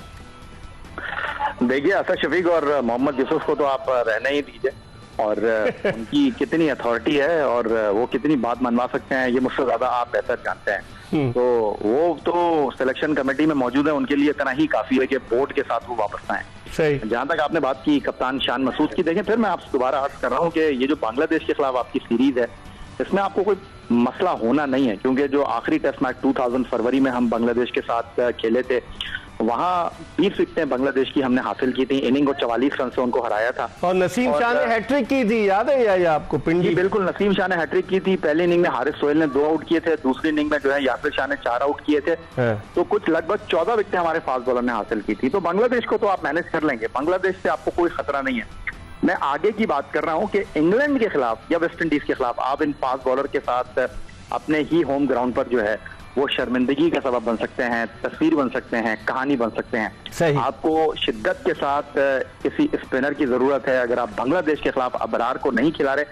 देखिए असद शफीक और मोहम्मद यूसुफ को तो आप रहने ही दीजिए, और उनकी कितनी अथॉरिटी है और वो कितनी बात मनवा सकते हैं ये मुझसे ज्यादा आप बेहतर जानते हैं। तो वो तो सिलेक्शन कमेटी में मौजूद है, उनके लिए इतना ही काफी है कि बोर्ड के साथ वो वापस आए। सही। जहां तक आपने बात की कप्तान शान मसूद की, देखें फिर मैं आपसे दोबारा अर्ज कर रहा हूँ कि ये जो बांग्लादेश के खिलाफ आपकी सीरीज है इसमें आपको कोई मसला होना नहीं है, क्योंकि जो आखिरी टेस्ट मैच 2000 फरवरी में हम बांग्लादेश के साथ खेले थे वहां 20 विकेटें बांग्लादेश की हमने हासिल की थी, इनिंग को 44 रन से उनको हराया था। और नसीम शाह ने हैट्रिक की थी, याद है या आपको? पिंडी बिल्कुल, नसीम शाह ने हैट्रिक की थी। पहली इनिंग में हारिस सोहेल ने 2 आउट किए थे, दूसरी इनिंग में जो है यासिर शाह ने 4 आउट किए थे। तो कुछ लगभग 14 विकेटें हमारे फास्ट बॉलर ने हासिल की थी। तो बांग्लादेश को तो आप मैनेज कर लेंगे, बांग्लादेश से आपको कोई खतरा नहीं है। मैं आगे की बात कर रहा हूं कि इंग्लैंड के खिलाफ या वेस्ट इंडीज के खिलाफ आप इन फास्ट बॉलर के साथ अपने ही होम ग्राउंड पर जो है वो शर्मिंदगी का सबब बन सकते हैं, तस्वीर बन सकते हैं, कहानी बन सकते हैं। सही। आपको शिद्दत के साथ किसी स्पिनर की जरूरत है। अगर आप बांग्लादेश के खिलाफ अबरार को नहीं खिला रहे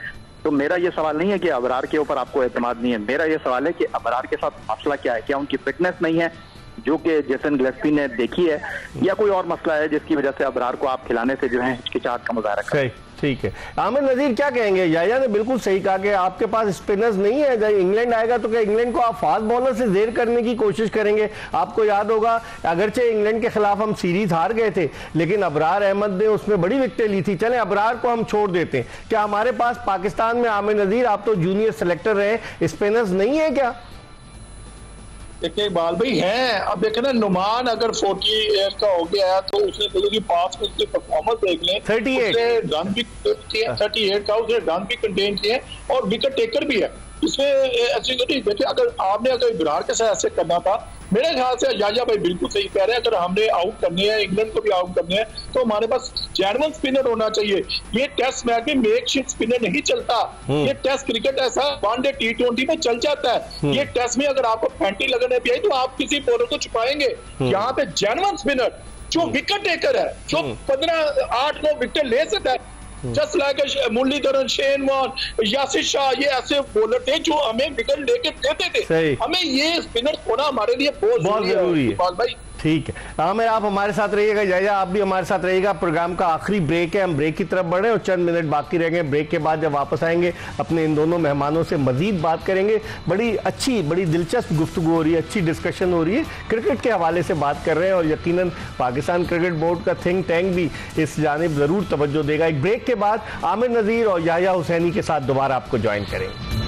तो मेरा ये सवाल नहीं है कि अबरार के ऊपर आपको एतमाद नहीं है, मेरा ये सवाल है कि अबरार के साथ मसला क्या है, क्या उनकी फिटनेस नहीं है जो कि जेसन गिलेस्पी ने देखी है, या कोई और मसला है जिसकी वजह से अबरार को आप खिलाने से जो है हिचकिचाहट का मुजाहरा कर। सही, ठीक है। आमिर नजीर क्या कहेंगे? याया ने बिल्कुल सही कहा कि आपके पास स्पिनर्स नहीं है, जब इंग्लैंड आएगा तो क्या इंग्लैंड को आप फास्ट बॉलर से जेर करने की कोशिश करेंगे? आपको याद होगा अगरचे इंग्लैंड के खिलाफ हम सीरीज हार गए थे लेकिन अबरार अहमद ने उसमें बड़ी विकेटें ली थी। चले अबरार को हम छोड़ देते हैं, क्या हमारे पास पाकिस्तान में आमिर नजीर आप तो जूनियर सेलेक्टर रहे, स्पिनर्स नहीं है क्या? देखिए इकबाल भाई हैं, अब देखे ना नुमान अगर 40 ईयर का हो गया है तो उसने तो पास में उसकी परफॉर्मेंस देख लें, 38 रन भी किए, 38 का उसने रन भी कंटेन किए और विकेट टेकर भी है। इसमें ऐसी नहीं, देखिए अगर आपने अगर इब्रार के साथ ऐसे करना था, मेरे ख्याल से याया भाई बिल्कुल सही कह रहे हैं, अगर हमने आउट करने हैं इंग्लैंड को भी आउट करने हैं तो हमारे पास जेन्युइन स्पिनर होना चाहिए। ये टेस्ट मैच में मेकशिफ्ट स्पिनर नहीं चलता, ये टेस्ट क्रिकेट ऐसा वनडे T20 में चल जाता है। ये टेस्ट में अगर आपको फैंटी लगने भी आई तो आप किसी बॉलर को छुपाएंगे। यहाँ पे जेन्युइन स्पिनर जो विकेट टेकर है, जो 15-8-9 विकेट ले सकता है, just like Muralidharan, Shane Warne, Yasir Shah, ये ऐसे बॉलर थे जो हमें विकेट लेके देते थे। हमें ये स्पिनर होना हमारे लिए बहुत जरूरी है भाई। ठीक है आमिर, आप हमारे साथ रहिएगा, याया आप भी हमारे साथ रहिएगा। प्रोग्राम का आखिरी ब्रेक है, हम ब्रेक की तरफ बढ़े और चंद मिनट बाकी रहेंगे। ब्रेक के बाद जब वापस आएंगे अपने इन दोनों मेहमानों से मजीद बात करेंगे। बड़ी अच्छी, बड़ी दिलचस्प गुफ्तगू हो रही है, अच्छी डिस्कशन हो रही है, क्रिकेट के हवाले से बात कर रहे हैं और यकीनन पाकिस्तान क्रिकेट बोर्ड का थिंक टैंक भी इस जानिब जरूर तवज्जो देगा। एक ब्रेक के बाद आमिर नजीर और याया हुसैनी के साथ दोबारा आपको ज्वाइन करेंगे।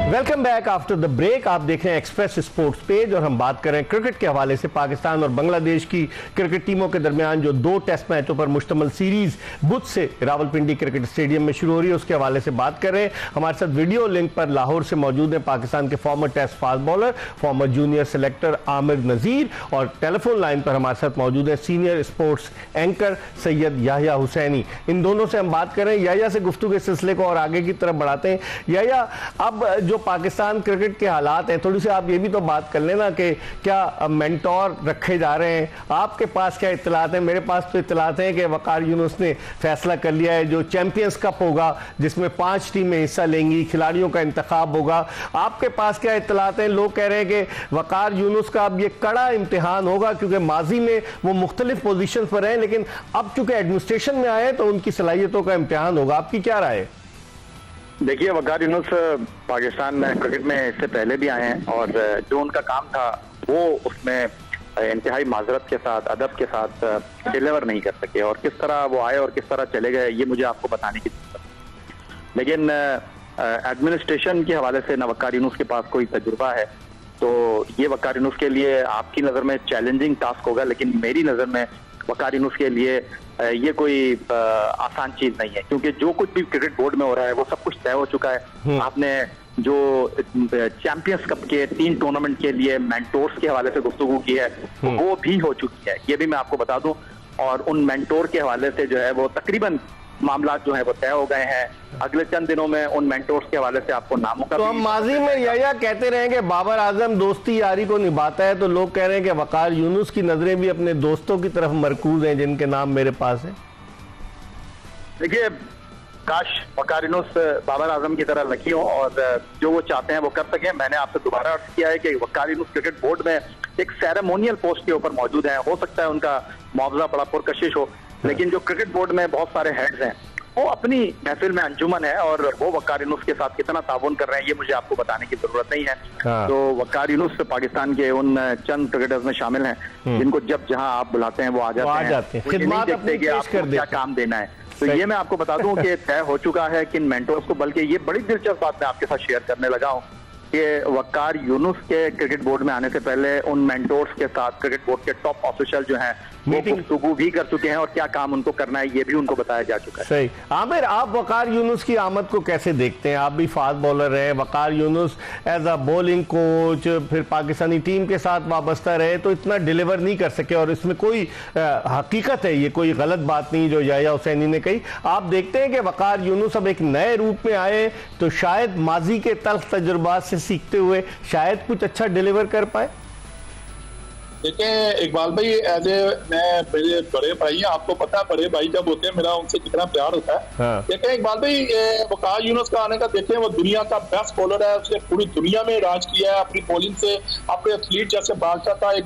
Welcome back after the break. आप देख रहे हैं एक्सप्रेस स्पोर्ट्स पेज और हम बात कर रहे हैं क्रिकेट के हवाले से पाकिस्तान और बांग्लादेश की क्रिकेट टीमों के दरमियान जो 2 टेस्ट मैचों पर मुश्तमिल सीरीज बुध से रावलपिंडी क्रिकेट स्टेडियम में शुरू हो रही है, उसके हवाले से बात कर रहे हैं। हमारे साथ वीडियो लिंक पर लाहौर से मौजूद है पाकिस्तान के former test fast bowler, former junior selector Aamir Nazir, और टेलीफोन लाइन पर हमारे साथ मौजूद है senior sports anchor Syed Yahya Hussaini. इन दोनों से हम बात कर रहे हैं। याया से गुफ्तगू के सिलसिले को और आगे की तरफ बढ़ाते हैं। याया, अब जो पाकिस्तान क्रिकेट के हालात हैं, थोड़ी सी आप ये भी तो बात कर लेना कि क्या मेंटोर रखे जा रहे हैं? आपके पास क्या इत्तलात हैं? मेरे पास तो इत्तलात हैं कि वकार यूनुस ने फैसला कर लिया है जो चैंपियंस कप होगा जिसमें 5 टीमें हिस्सा लेंगी, खिलाड़ियों का इंतखाब होगा। आपके पास क्या इत्तलात हैं? लोग कह रहे हैं कि वकार यूनुस का अब ये कड़ा इम्तिहान होगा क्योंकि माजी में वो मुख्तलिफ पोजीशन पर हैं लेकिन अब चूंकि एडमिनिस्ट्रेशन में आए तो उनकी सलाहियतों का इम्तिहान होगा। आपकी क्या राय है? देखिए, वकार यूनुस पाकिस्तान में क्रिकेट में इससे पहले भी आए हैं और जो उनका काम था वो उसमें इंतहाई माजरत के साथ, अदब के साथ डिलीवर नहीं कर सके, और किस तरह वो आए और किस तरह चले गए ये मुझे आपको बताने की जरूरत है। लेकिन एडमिनिस्ट्रेशन के हवाले से ना वक़ार यूनुस के पास कोई तजुर्बा है, तो ये वक़ार यूनुस के लिए आपकी नज़र में चैलेंजिंग टास्क होगा, लेकिन मेरी नज़र में वक़ार यूनुस के लिए ये कोई आसान चीज़ नहीं है, क्योंकि जो कुछ भी क्रिकेट बोर्ड में हो रहा है वो सब कुछ तय हो चुका है। आपने जो चैंपियंस कप के 3 टूर्नामेंट के लिए मेंटोर्स के हवाले से गुफ्तगू की है वो भी हो चुकी है, ये भी मैं आपको बता दूं, और उन मेंटोर के हवाले से जो है वो तकरीबन मामला जो है वो तय हो गए हैं। अगले चंद दिनों में उन मेंटोर्स के हवाले से आपको नामों का तो हम माजी में या कहते रहे कि बाबर आजम दोस्ती यारी को निभाता है, तो लोग कह रहे हैं कि वक़ार यूनुस की नजरें भी अपने दोस्तों की तरफ मरकूज हैं जिनके नाम मेरे पास है। देखिए, काश वक़ार यूनुस बाबर आजम की तरह लकी हो और जो वो चाहते हैं वो कर सकें। मैंने आपसे दोबारा अर्ज किया है कि वक़ार यूनुस क्रिकेट बोर्ड में एक सेरेमोनियल पोस्ट के ऊपर मौजूद है। हो सकता है उनका मुआवजा बड़ा पुरकशिश हो, लेकिन जो क्रिकेट बोर्ड में बहुत सारे हेड्स हैं वो अपनी महफिल में अंजुमन है, और वो वक़ार यूनुस के साथ कितना ताउन कर रहे हैं ये मुझे आपको बताने की जरूरत नहीं है। तो वक़ार यूनुस पाकिस्तान के उन चंद क्रिकेटर्स में शामिल हैं जिनको जब जहां आप बुलाते हैं वो आ जाते हैं। वो ये नहीं देखते कि आपको क्या काम देना है। तो ये मैं आपको बता दूं कि तय हो चुका है कि इन मेंटर्स को, बल्कि ये बड़ी दिलचस्प बात मैं आपके साथ शेयर करने लगा हूं कि वक़ार यूनुस के क्रिकेट बोर्ड में आने से पहले उन मेंटोर्स के साथ क्रिकेट बोर्ड के टॉप ऑफिशियल जो हैं वो गुफ्तगू भी कर चुके हैं, और क्या काम उनको करना है ये भी उनको बताया जा चुका है। सही। आमिर, आप वक़ार यूनुस की आमद को कैसे देखते हैं? आप भी फास्ट बॉलर रहे, Waqar Younis as a bowling coach फिर पाकिस्तानी टीम के साथ वाबस्ता रहे, तो इतना डिलीवर नहीं कर सके, और इसमें कोई हकीकत है, ये कोई गलत बात नहीं जो याया हुसैनी ने कही। आप देखते हैं कि वक़ार यूनुस अब एक नए रूप में आए तो शायद माजी के तल्ख तजुर्बात से सीखते हुए शायद कुछ अच्छा डिलीवर कर पाए। देखें इकबाल भाई, एज ए मैं मेरे बड़े भाई हैं, आपको पता है बड़े भाई जब होते हैं मेरा उनसे कितना प्यार होता है। हाँ। देखें इकबाल भाई, वक़ार यूनुस का आने का देखें, वो दुनिया का बेस्ट बॉलर है, उसने पूरी दुनिया में राज किया है अपनी बॉलिंग से, अपने एथलीट जैसे बादशाह था, एक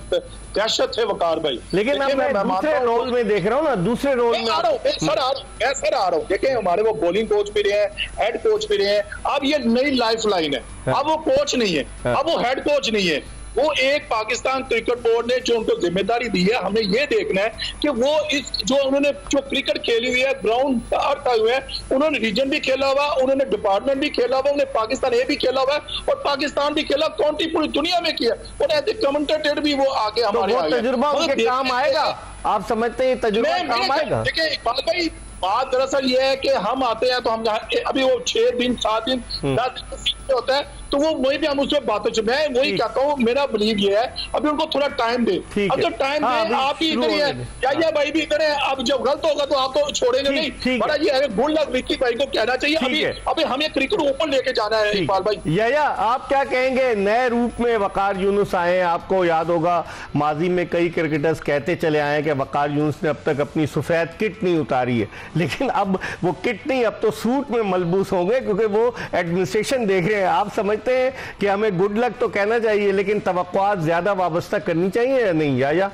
दहशत है वक़ार भाई। लेकिन मैं दूसरे रोल में देख रहा हूँ ना, दूसरे रोल में आ रहा हूँ। देखें हमारे वो बॉलिंग कोच भी रहे हैं, हेड कोच भी रहे हैं, अब ये नई लाइफ लाइन है। अब वो कोच नहीं है, अब वो हेड कोच नहीं है, वो एक पाकिस्तान क्रिकेट बोर्ड ने जो उनको जिम्मेदारी दी है, हमें ये देखना है कि वो इस जो उन्होंने जो क्रिकेट खेली हुई है, ग्राउंड अर्थ आए हुए हैं, उन्होंने रीजन भी खेला हुआ, उन्होंने डिपार्टमेंट भी खेला हुआ, उन्होंने पाकिस्तान ए भी खेला हुआ है, और पाकिस्तान भी खेला, काउंटी पूरी दुनिया में किया, और एज ए कमेंटेटर भी वो आगे हमारे तजुर्बा उनके काम आएगा। आप समझते हैं तजुर्बा काम आएगा? देखिए इकबाल भाई, बात दरअसल ये है कि हम आते हैं तो हम अभी वो 6 दिन 7 दिन 10 दिन होता है, तो वो वही भी हम उसमें बातों से, मैं वही कहता हूँ, मेरा बिलीव ये है अभी उनको थोड़ा टाइम दे। अब जब टाइम दे, आप ही इधर ही है, या भाई भी इधर है, अब जब गलत होगा तो आप तो छोड़ेंगे नहीं। बड़ा ये है, गुड लक विक्की भाई को कहना चाहिए। अभी हमें क्रिकेट ऊपर लेके जाना है इकबाल भाई। या आप क्या कहेंगे? नए रूप में वक़ार यूनुस आए, आपको याद होगा माजी में कई क्रिकेटर्स कहते चले आए कि वक़ार यूनुस ने अब तक अपनी सफेद किट नहीं उतारी है, लेकिन अब वो किट नहीं, अब तो सूट में मलबूस होंगे, क्योंकि वो एडमिनिस्ट्रेशन देख रहे हैं। आप समझते हैं कि हमें गुड लक तो कहना चाहिए, लेकिन तवक्कुआत ज्यादा वाबस्ता करनी चाहिए या नहीं? या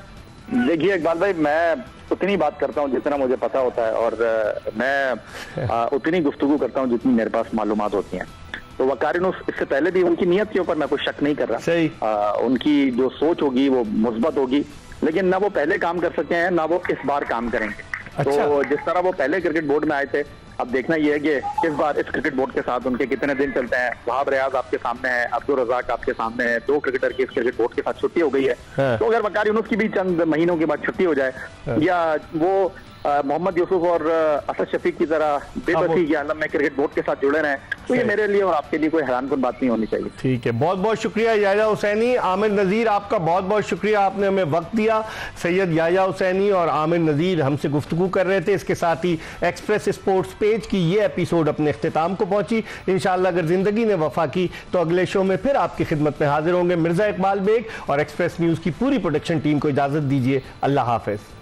देखिए इकबाल भाई, मैं उतनी बात करता हूँ जितना मुझे पता होता है, और मैं उतनी गुफ्तगू करता हूँ जितनी मेरे पास मालूमात होती हैं। तो वक़ार यूनुस इससे पहले भी उनकी नीयत के ऊपर मैं कोई शक नहीं कर रहा। सही। उनकी जो सोच होगी वो मुस्बत होगी, लेकिन ना वो पहले काम कर सके हैं, ना वो इस बार काम करेंगे। अच्छा। तो जिस तरह वो पहले क्रिकेट बोर्ड में आए थे, अब देखना यह है कि इस बार इस क्रिकेट बोर्ड के साथ उनके कितने दिन चलते हैं। वहाब रियाज आपके सामने है, अब्दुल रज़ाक आपके सामने है, 2 क्रिकेटर की इस क्रिकेट बोर्ड के साथ छुट्टी हो गई है। तो अगर वक़ार यूनुस की भी चंद महीनों के बाद छुट्टी हो जाए, या वो मोहम्मद यूसुफ और असद शफीक की तरह बेबसी के आलम में क्रिकेट बोर्ड के साथ जुड़े रहे, तो ये मेरे लिए और आपके लिए कोई हैरानकुन बात नहीं होनी चाहिए। ठीक है, बहुत बहुत शुक्रिया याया हुसैनी। आमिर नज़ीर, आपका बहुत बहुत शुक्रिया, आपने हमें वक्त दिया। सैयद याया हुसैनी और आमिर नज़ीर हमसे गुफ्तगू कर रहे थे। इसके साथ ही एक्सप्रेस स्पोर्ट्स पेज की ये एपिसोड अपने इख्तिताम को पहुंची। इंशाअल्लाह अगर जिंदगी ने वफा की तो अगले शो में फिर आपकी खिदमत में हाजिर होंगे। मिर्जा इकबाल बेग और एक्सप्रेस न्यूज़ की पूरी प्रोडक्शन टीम को इजाज़त दीजिए। अल्लाह हाफिज़।